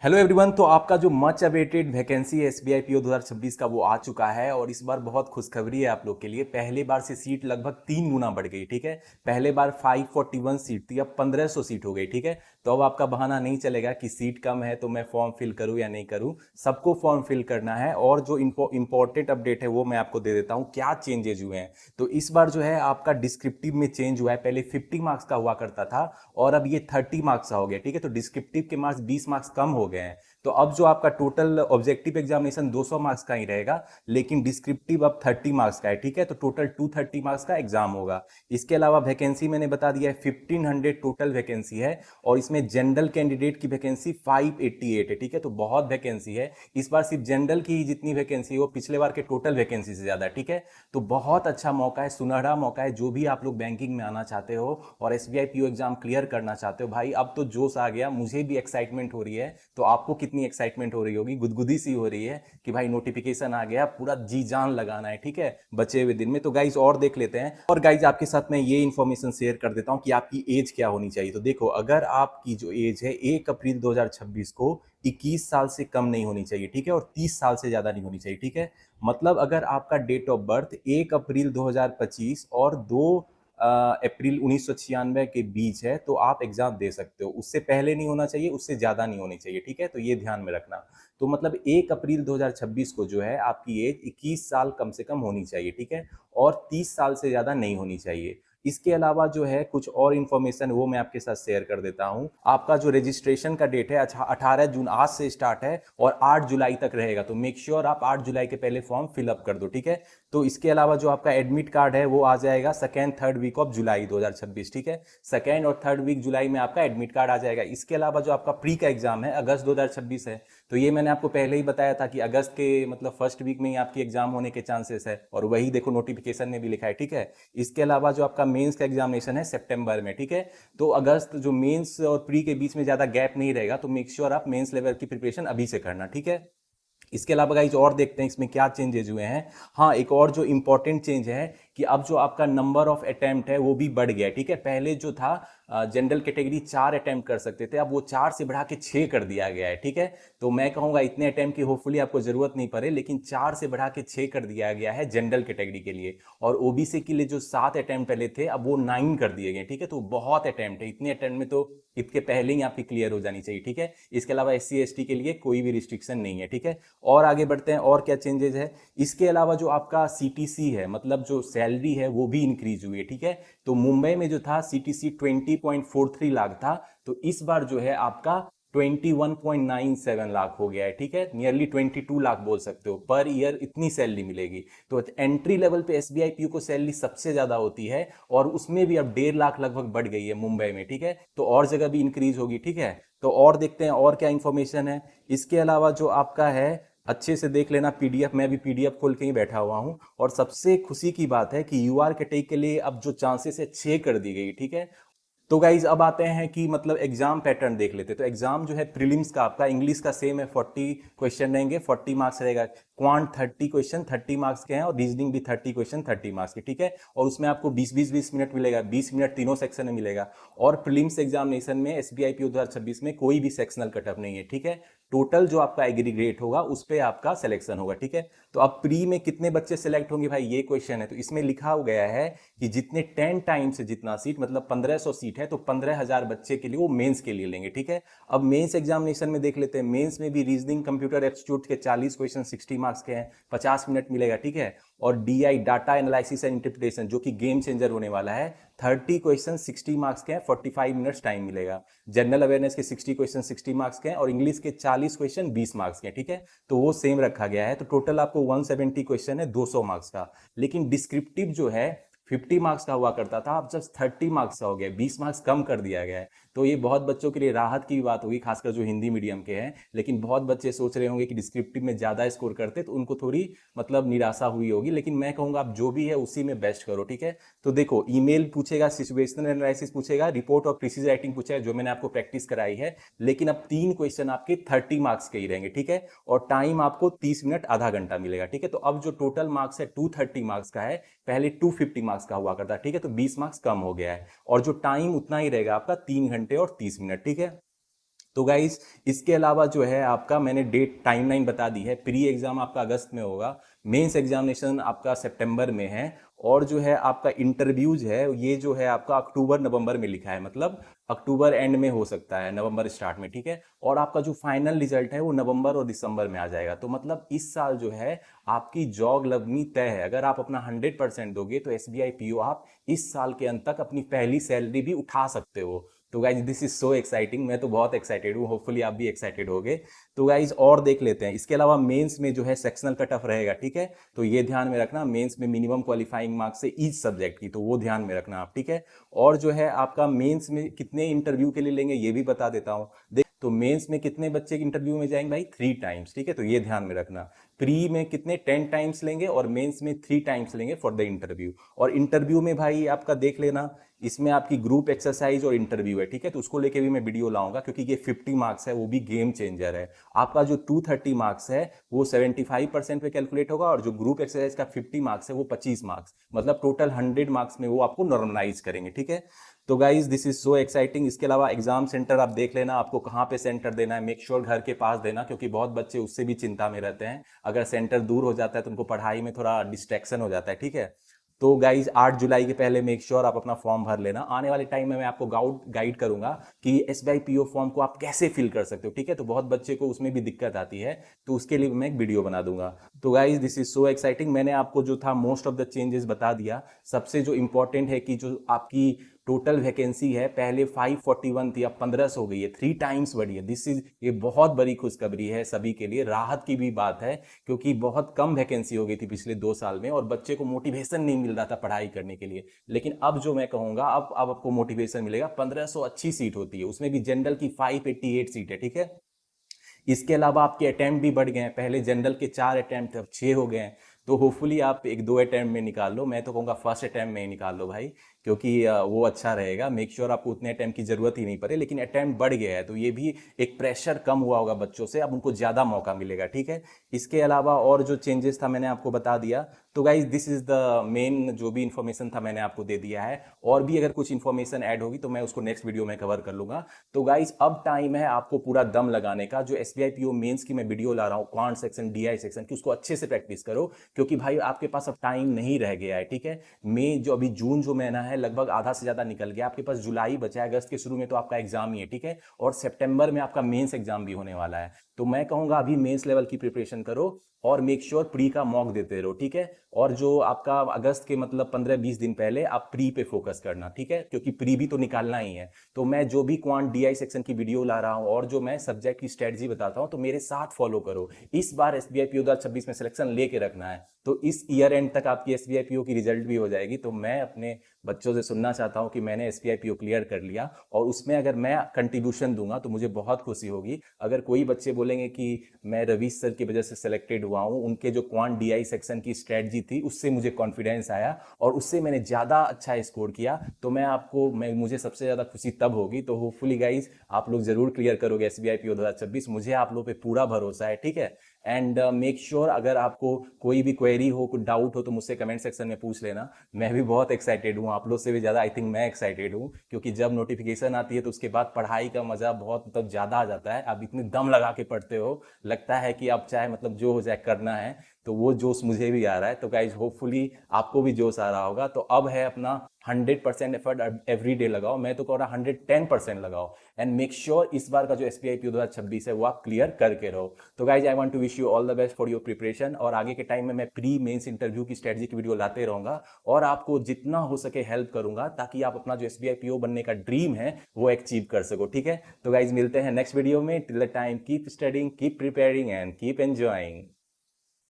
Hello everyone. तो आपका जो मच अवेटेड वैकेंसी है एसबीआई पीओ 2026 का वो आ चुका है और इस बार बहुत खुशखबरी है आप लोग के लिए। पहले बार से सीट लगभग 3 गुना बढ़ गई। ठीक है, पहले बार 541 सीट थी, अब 1500 सीट हो गई। ठीक है, तो अब आपका बहाना नहीं चलेगा कि सीट कम है तो मैं फॉर्म फिल करूं या नहीं करूं। सबको फॉर्म फिल करना है। और जो इंपॉर्टेंट अपडेट है वो मैं आपको दे देता हूं क्या चेंजेज हुए हैं। तो इस बार जो है आपका डिस्क्रिप्टिव में चेंज हुआ है। पहले 50 मार्क्स का हुआ करता था और अब ये 30 मार्क्स का हो गया। ठीक है, तो डिस्क्रिप्टिव के मार्क्स 20 मार्क्स कम हो गए हैं। तो अब जो आपका टोटल ऑब्जेक्टिव एग्जामिनेशन 200 मार्क्स का ही रहेगा, लेकिन डिस्क्रिप्टिव अब 30 मार्क्स का है। ठीक है, तो टोटल 230 मार्क्स का एग्जाम होगा। इसके अलावा वैकेंसी मैंने बता दिया है 1500 टोटल वैकेंसी है और इसमें जनरल कैंडिडेट की वैकेंसी 588 है। ठीक है, तो बहुत वैकेंसी है। इस बार सिर्फ जनरल की ही जितनी वैकेंसी है वो पिछले बार के टोटल वैकेंसी से ज्यादा है। ठीक है, तो बहुत अच्छा मौका है, सुनहरा मौका है। जो भी आप लोग बैंकिंग में आना चाहते हो और एसबीआई पीओ एग्जाम क्लियर करना चाहते हो, भाई अब तो जोश आ गया। मुझे भी एक्साइटमेंट हो रही है, तो आपको कितनी एक्साइटमेंट हो रही होगी, गुदगुदी सी हो रही है कि भाई नोटिफिकेशन आ गया, पूरा जी जान लगाना है। ठीक है, बचे हुए दिन में। तो गाइज और देख लेते हैं। और गाइज आपके साथ मैं ये इन्फॉर्मेशन शेयर कर देता हूं कि आपकी एज क्या होनी चाहिए। तो देखो, अगर आपकी जो एज है 1 अप्रैल 2026 को 21 साल से कम नहीं होनी चाहिए। ठीक है, और 30 साल से ज्यादा नहीं होनी चाहिए। ठीक है, मतलब अगर आपका डेट ऑफ बर्थ 1 अप्रैल 2025 और 2 अप्रैल 1996 के बीच है तो आप एग्जाम दे सकते हो। उससे पहले नहीं होना चाहिए, उससे ज्यादा नहीं होनी चाहिए। ठीक है, तो ये ध्यान में रखना। तो मतलब 1 अप्रैल 2026 को जो है आपकी एज 21 साल कम से कम होनी चाहिए। ठीक है, और 30 साल से ज्यादा नहीं होनी चाहिए। इसके अलावा जो है कुछ और इन्फॉर्मेशन वो मैं आपके साथ शेयर कर देता हूं। आपका जो रजिस्ट्रेशन का डेट है 18 जून आज से स्टार्ट है और 8 जुलाई तक रहेगा। तो मेक श्योर आप 8 जुलाई के पहले फॉर्म फिलअप कर दो। ठीक है, तो इसके अलावा जो आपका एडमिट कार्ड है वो आ जाएगा second third week of July 2026। ठीक है, सेकेंड और थर्ड वीक जुलाई में आपका एडमिट कार्ड आ जाएगा। इसके अलावा जो आपका प्री का एग्जाम है अगस्त 2026 है, तो ये मैंने आपको पहले ही बताया था कि अगस्त के मतलब फर्स्ट वीक में ही आपकी एग्जाम होने के चांसेस है और वही देखो नोटिफिकेशन में भी लिखा है। ठीक है, इसके अलावा जो आपका मेंस का एग्जामिनेशन है सितंबर में। ठीक है, तो अगस्त जो मेंस और प्री के बीच में ज्यादा गैप नहीं रहेगा, तो मेक श्योर आप मेंस लेवल की प्रिपरेशन अभी से करना। ठीक है, इसके अलावा गाइज और देखते हैं इसमें क्या चेंजेस हुए हैं। हाँ, एक और जो इंपॉर्टेंट चेंज है कि अब जो आपका नंबर ऑफ अटेम्प्ट है वो भी बढ़ गया है। ठीक है, पहले जो था जनरल कैटेगरी 4 अटेम्प्ट कर सकते थे, अब वो 4 से बढ़ा के 6 कर दिया गया है। ठीक है, तो मैं कहूंगा इतने अटेम्प्ट की होपफुली आपको जरूरत नहीं पड़े, लेकिन 4 से बढ़ा के 6 कर दिया गया है जनरल कैटेगरी के लिए। और ओबीसी के लिए जो 7 अटेम्प्ट पहले थे अब वो 9 कर दिए गए। ठीक है, तो बहुत अटेम्प्ट है। इतने अटेम्प्ट में तो इसके पहले ही आपकी क्लियर हो जानी चाहिए। ठीक है, इसके अलावा एससी एसटी के लिए कोई भी रिस्ट्रिक्शन नहीं है। ठीक है, और आगे बढ़ते हैं और क्या चेंजेस है। इसके अलावा जो आपका सीटीसी है मतलब जो सैलरी है वो भी इंक्रीज हुई है। ठीक है, तो मुंबई में जो था सीटीसी 20.43 लाख था, तो इस बार जो है आपका 21.97 लाख हो गया है। ठीक है, नियरली 22 लाख बोल सकते हो पर ईयर इतनी सैलरी मिलेगी। तो एंट्री लेवल पे एसबीआई पीयू को सैलरी सबसे ज्यादा होती है और उसमें भी अब 1.5 लाख लगभग बढ़ गई है मुंबई में। ठीक है, तो और जगह भी इंक्रीज होगी। ठीक है, तो और देखते हैं और क्या इंफॉर्मेशन है। इसके अलावा जो आपका है अच्छे से देख लेना पीडीएफ, मैं भी पीडीएफ खोल के ही बैठा हुआ हूं। और सबसे खुशी की बात है कि यूआर कैटेगरी के लिए अब जो चांसेस है 6 कर दी गई। ठीक है, तो गाइज अब आते हैं कि मतलब एग्जाम पैटर्न देख लेते हैं। तो एग्जाम जो है प्रीलिम्स का आपका इंग्लिश का सेम है, 40 क्वेश्चन रहेंगे, 40 मार्क्स रहेगा। क्वांट 30 क्वेश्चन 30 मार्क्स के हैं और रीजनिंग भी 30 क्वेश्चन 30 मार्क्स के। ठीक है, और उसमें आपको 20 मिनट मिलेगा, 20 मिनट तीनों सेक्शन में मिलेगा। और प्रीलिम्स एग्जामिनेशन में एसबीआई पीओ 2026 में कोई भी सेक्शनल कटअप नहीं है। ठीक है, टोटल जो आपका एग्रीगेट होगा उस पर आपका सिलेक्शन होगा। ठीक है, तो अब प्री में कितने बच्चे सिलेक्ट होंगे भाई ये क्वेश्चन है। तो इसमें लिखा गया है कि जितने 10 टाइम्स जितना सीट मतलब 1500 सीट है तो 15,000 बच्चे के लिए वो मेंस के लिए लेंगे। ठीक है, अब मेंस एग्जामिनेशन में देख लेते हैं। मेंस में भी रीजनिंग कंप्यूटर एप्टीट्यूड के 40 क्वेश्चन 60 मार्क्स के हैं, 50 मिनट मिलेगा। ठीक है, और DI data analysis and interpretation जो कि गेम चेंजर होने वाला है, 30 क्वेश्चन 60 मार्क्स के हैं, 45 मिनट्स टाइम मिलेगा। जनरल अवेयरनेस के 60 क्वेश्चन 60 मार्क्स के हैं और इंग्लिश के 40 क्वेश्चन 20 मार्क्स के हैं। ठीक है, तो वो सेम रखा गया है। तो टोटल आपको 170 क्वेश्चन है 200 मार्क्स का। लेकिन डिस्क्रिप्टिव जो है 50 मार्क्स का हुआ करता था, अब जस्ट 30 मार्क्स का हो गया, 20 मार्क्स कम कर दिया गया है। तो ये बहुत बच्चों के लिए राहत की बात होगी, खासकर जो हिंदी मीडियम के हैं। लेकिन बहुत बच्चे सोच रहे होंगे कि डिस्क्रिप्टिव में ज्यादा स्कोर करते तो उनको थोड़ी मतलब निराशा हुई होगी। लेकिन मैं कहूंगा आप जो भी है उसी में बेस्ट करो। ठीक है, तो देखो ईमेल पूछेगा, सिचुएशनल एनालिसिस पूछेगा, रिपोर्ट और प्रीसीज राइटिंग पूछेगा जो मैंने आपको प्रैक्टिस कराई है। लेकिन अब 3 क्वेश्चन आपके 30 मार्क्स के ही रहेंगे। ठीक है, और टाइम आपको 30 मिनट आधा घंटा मिलेगा। ठीक है, तो अब जो टोटल मार्क्स है 230 मार्क्स का है, पहले 250 मार्क्स का हुआ करता। ठीक है, तो 20 मार्क्स कम हो गया है और जो टाइम उतना ही रहेगा आपका 3 घंटे और 30 मिनट। ठीक है, तो गाइज इसके अलावा जो है आपका मैंने डेट टाइमलाइन बता दी है। प्री एग्जाम आपका अगस्त में होगा, मेंस एग्जामिनेशन आपका सितंबर में है, और जो है आपका इंटरव्यूज है ये जो है आपका अक्टूबर नवंबर में लिखा है, मतलब अक्टूबर एंड में हो सकता है, नवंबर स्टार्ट में, ठीक है। और आपका जो फाइनल रिजल्ट है वो नवंबर और दिसंबर में आ जाएगा। तो मतलब इस साल जो है आपकी जॉब लगनी तय है। अगर आप अपना 100% दोगे तो एसबीआई पीओ आप इस साल के अंत तक अपनी पहली सैलरी भी उठा सकते हो। तो guys this is so exciting, मैं तो बहुत एक्साइटेड हूँ, होपफुली आप भी एक्साइटेड होगे। तो गाइज और देख लेते हैं, इसके अलावा मेंस में जो है सेक्शनल कट ऑफ रहेगा, ठीक है। तो ये ध्यान में रखना, मेंस में मिनिमम क्वालिफाइंग मार्क्स से ईच सब्जेक्ट की, तो वो ध्यान में रखना आप, ठीक है। और जो है आपका मेंस में कितने इंटरव्यू के लिए लेंगे ये भी बता देता हूँ। देख, तो मेंस में कितने बच्चे इंटरव्यू में जाएंगे भाई, 3 टाइम्स, ठीक है। तो ये ध्यान में रखना, प्री में कितने 10 टाइम्स लेंगे और मेंस में 3 टाइम्स लेंगे फॉर द इंटरव्यू। और इंटरव्यू में भाई आपका देख लेना, इसमें आपकी ग्रुप एक्सरसाइज और इंटरव्यू है, ठीक है। तो उसको लेके भी मैं वीडियो लाऊंगा, क्योंकि ये 50 मार्क्स है, वो भी गेम चेंजर है। आपका जो 230 मार्क्स है वो 75% पे कैलकुलेट होगा, और जो ग्रुप एक्सरसाइज का 50 मार्क्स है वो 25 मार्क्स, मतलब टोटल 100 मार्क्स में वो आपको नॉर्मलाइज करेंगे, ठीक है। तो guys this is so exciting. इसके अलावा एग्जाम सेंटर आप देख लेना, आपको कहाँ पे सेंटर देना है, मेक श्योर घर के पास देना, क्योंकि बहुत बच्चे उससे भी चिंता में रहते हैं। अगर सेंटर दूर हो जाता है तो उनको पढ़ाई में थोड़ा डिस्ट्रैक्शन हो जाता है, ठीक है। तो गाइज 8 जुलाई के पहले मेक श्योर आप अपना फॉर्म भर लेना। आने वाले टाइम में मैं आपको गाइड करूंगा कि एसबीआई पीओ फॉर्म को आप कैसे फिल कर सकते हो, ठीक है। तो बहुत बच्चे को उसमें भी दिक्कत आती है, तो उसके लिए मैं एक वीडियो बना दूंगा। तो guys this is so exciting, मैंने आपको जो था मोस्ट ऑफ द चेंजेस बता दिया। सबसे जो इंपॉर्टेंट है कि जो आपकी टोटल वैकेंसी है पहले 541 थी, अब 1500 हो गई है, 3 टाइम्स बढ़ी है। दिस इज, ये बहुत बड़ी खुशखबरी है सभी के लिए, राहत की भी बात है, क्योंकि बहुत कम वैकेंसी हो गई थी पिछले 2 साल में और बच्चे को मोटिवेशन नहीं मिल रहा था पढ़ाई करने के लिए। लेकिन अब जो मैं कहूंगा, अब आपको मोटिवेशन मिलेगा। 1500 अच्छी सीट होती है, उसमें भी जनरल की 588 सीट है, ठीक है। इसके अलावा आपके अटेम्प्ट भी बढ़ गए हैं, पहले जनरल के 4 अटेम्प्ट थे, अब 6 हो गए हैं। तो होपफुली आप 1-2 अटेम्प्ट में निकाल लो, मैं तो कहूँगा फर्स्ट अटेम्प्ट में ही निकाल लो भाई, क्योंकि वो अच्छा रहेगा। मेक श्योर आपको उतने अटेम्प्ट की जरूरत ही नहीं पड़े, लेकिन अटेम्प्ट बढ़ गया है तो ये भी एक प्रेशर कम हुआ होगा बच्चों से, अब उनको ज़्यादा मौका मिलेगा, ठीक है। इसके अलावा और जो चेंजेस था मैंने आपको बता दिया। तो guys this is the main, जो भी इन्फॉर्मेशन था मैंने आपको दे दिया है। और भी अगर कुछ इन्फॉर्मेशन ऐड होगी तो मैं उसको नेक्स्ट वीडियो में कवर कर लूंगा। तो गाइज अब टाइम है आपको पूरा दम लगाने का। जो एसबीआई पीओ मेंस की मैं वीडियो ला रहा हूँ, क्वांट सेक्शन, डीआई सेक्शन की, उसको अच्छे से प्रैक्टिस करो, क्योंकि भाई आपके पास अब टाइम नहीं रह गया है, ठीक है। मई जो अभी जून जो महीना है लगभग आधा से ज्यादा निकल गया, आपके पास जुलाई बचा है, अगस्त के शुरू में तो आपका एग्जाम ही है, ठीक है। और सितंबर में आपका मेंस एग्जाम भी होने वाला है। तो मैं कहूंगा अभी मेंस लेवल की प्रिपरेशन करो और मेक श्योर प्री का मॉक देते रहो, ठीक है। और जो आपका अगस्त के मतलब 15-20 दिन पहले आप प्री पे फोकस करना, ठीक है, क्योंकि प्री भी तो निकालना ही है। तो मैं जो भी क्वांट डीआई सेक्शन की वीडियो ला रहा हूं और जो मैं सब्जेक्ट की स्ट्रेटजी बताता हूं, तो मेरे साथ फॉलो करो। इस बार एसबीआई पीओ 2026 में सिलेक्शन लेके रखना है, तो इस ईयर एंड तक आपकी एसबीआई पीओ की रिजल्ट भी हो जाएगी। तो मैं अपने बच्चों से सुनना चाहता हूं कि मैंने एसबीआई पीओ क्लियर कर लिया, और उसमें अगर मैं कंट्रीब्यूशन दूंगा तो मुझे बहुत खुशी होगी। अगर कोई बच्चे बोलेंगे कि मैं रवीश सर की वजह से सिलेक्टेड हुआ हूं, उनके जो क्वांट डीआई सेक्शन की स्ट्रेटजी थी उससे मुझे कॉन्फिडेंस आया और उससे मैंने ज़्यादा अच्छा स्कोर किया, तो मुझे सबसे ज़्यादा खुशी तब होगी। तो होपफुली गाइज आप लोग जरूर क्लियर करोगे एसबीआई पीओ 2026, मुझे आप लोग पे पूरा भरोसा है, ठीक है। एंड मेक श्योर अगर आपको कोई भी क्वेरी हो, कुछ डाउट हो, तो मुझसे कमेंट सेक्शन में पूछ लेना। मैं भी बहुत एक्साइटेड हूँ, आप लोग से भी ज़्यादा आई थिंक मैं एक्साइटेड हूँ, क्योंकि जब नोटिफिकेशन आती है तो उसके बाद पढ़ाई का मजा बहुत मतलब ज़्यादा आ जाता है। आप इतने दम लगा के पढ़ते हो, लगता है कि आप चाहे मतलब जो हो जाए करना है, तो वो जोश मुझे भी आ रहा है। तो गाइज होपफुली आपको भी जोश आ रहा होगा। तो अब है अपना 100% एफर्ट एवरी डे लगाओ, मैं तो कह रहा 110% लगाओ, एंड मेक श्योर इस बार का जो एसबीआई पीओ 2026 है वो आप क्लियर करके रहो। तो guys I want to wish you all the best for your preparation, और आगे के टाइम में मैं प्री मेंस इंटरव्यू की स्ट्रेटजी की वीडियो लाते रहूंगा और आपको जितना हो सके हेल्प करूंगा, ताकि आप अपना जो एसबीआई पीओ बनने का ड्रीम है वो अचीव कर सको, ठीक है। तो गाइज मिलते हैं नेक्स्ट वीडियो में, till the time keep studying, keep preparing and keep enjoying.